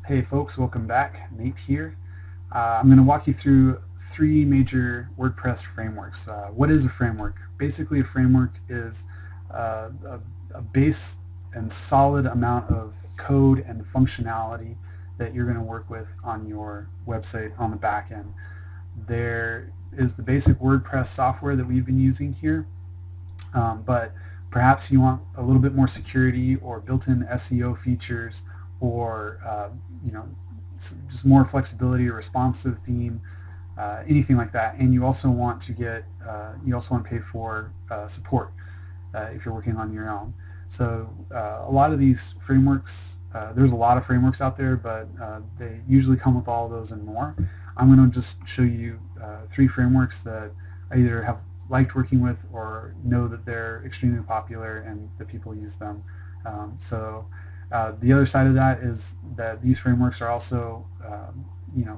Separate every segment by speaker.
Speaker 1: Hey folks, welcome back. Nate here. I'm going to walk you through three major WordPress frameworks. What is a framework? Basically, a framework is a base and solid amount of code and functionality that you're going to work with on your website on the back end. There is the basic WordPress software that we've been using here, but perhaps you want a little bit more security or built-in SEO features or you know just more flexibility or responsive theme, anything like that. And you also want to pay for support if you're working on your own. So a lot of these frameworks, there's a lot of frameworks out there, but they usually come with all of those and more. I'm going to just show you three frameworks that I either have liked working with or know that they're extremely popular and that people use them. The other side of that is that these frameworks are also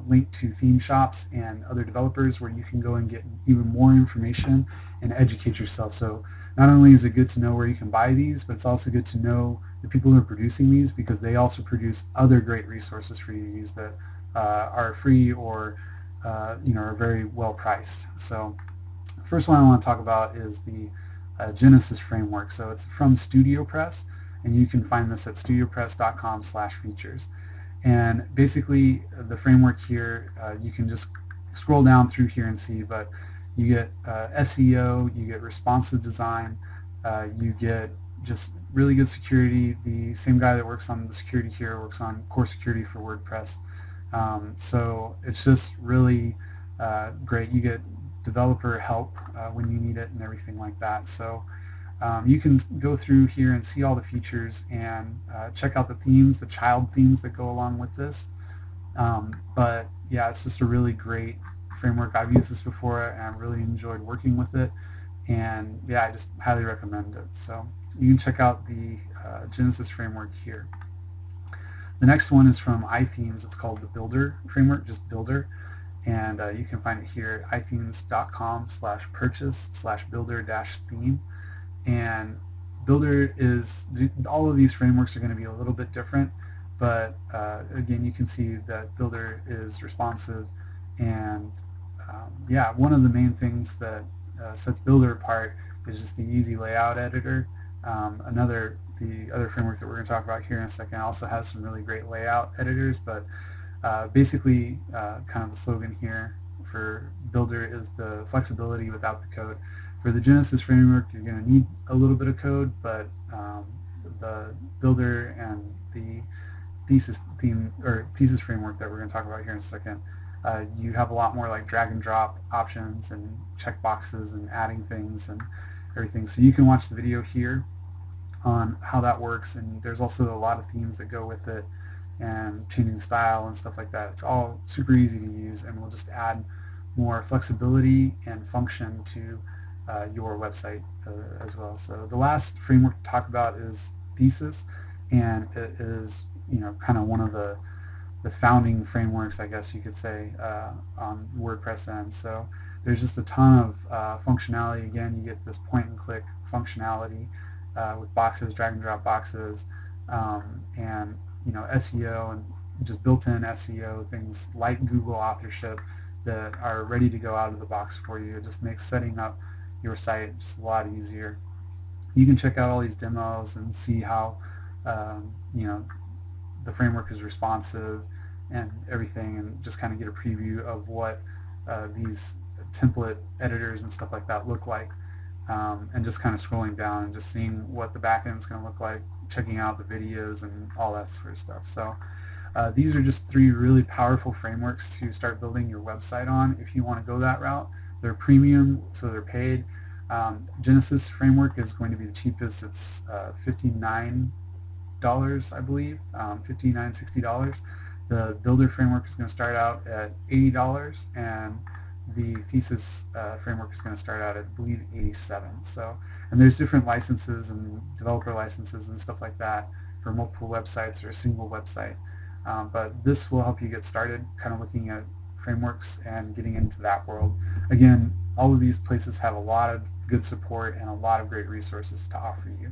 Speaker 1: linked to theme shops and other developers where you can go and get even more information and educate yourself. So not only is it good to know where you can buy these, but it's also good to know the people who are producing these, because they also produce other great resources for you to use that are free or are very well priced. So the first one I want to talk about is the Genesis framework. So it's from StudioPress, and you can find this at studiopress.com/features. And basically, the framework here, you can just scroll down through here and see, but you get SEO, you get responsive design, you get just really good security. The same guy that works on the security here works on core security for WordPress. So it's just really great. You get developer help when you need it and everything like that. So you can go through here and see all the features and check out the themes, the child themes that go along with this. But yeah, it's just a really great framework. I've used this before and I've really enjoyed working with it. And yeah, I just highly recommend it. So you can check out the Genesis framework here. The next one is from iThemes. It's called the Builder framework, just Builder. And you can find it here at ithemes.com/purchase/builder-theme. And Builder is, all of these frameworks are going to be a little bit different, but again, you can see that Builder is responsive. And yeah, one of the main things that sets Builder apart is just the easy layout editor. The other framework that we're going to talk about here in a second also has some really great layout editors, but basically kind of the slogan here for Builder is the flexibility without the code. For the Genesis framework, you're going to need a little bit of code, but the Builder and the Thesis framework that we're going to talk about here in a second, you have a lot more like drag and drop options and checkboxes and adding things and everything. So you can watch the video here on how that works, and there's also a lot of themes that go with it and changing style and stuff like that. It's all super easy to use, and we'll just add more flexibility and function to your website as well. So the last framework to talk about is Thesis, and it is kind of one of the founding frameworks, I guess you could say, on WordPress end. So there's just a ton of functionality. Again, you get this point and click functionality with boxes, drag and drop boxes, and SEO and just built-in SEO, things like Google authorship that are ready to go out of the box for you. It just makes setting up your site just a lot easier. You can check out all these demos and see how the framework is responsive and everything, and just kind of get a preview of what these template editors and stuff like that look like, and just kind of scrolling down and just seeing what the back end is going to look like, checking out the videos and all that sort of stuff. So these are just three really powerful frameworks to start building your website on if you want to go that route. They're premium, so they're paid. Genesis framework is going to be the cheapest. It's $59, I believe, $59, $60. The Builder framework is going to start out at $80, and the Thesis framework is going to start out at, I believe, $87. So, and there's different licenses and developer licenses and stuff like that for multiple websites or a single website. But this will help you get started kind of looking at frameworks and getting into that world. Again, all of these places have a lot of good support and a lot of great resources to offer you.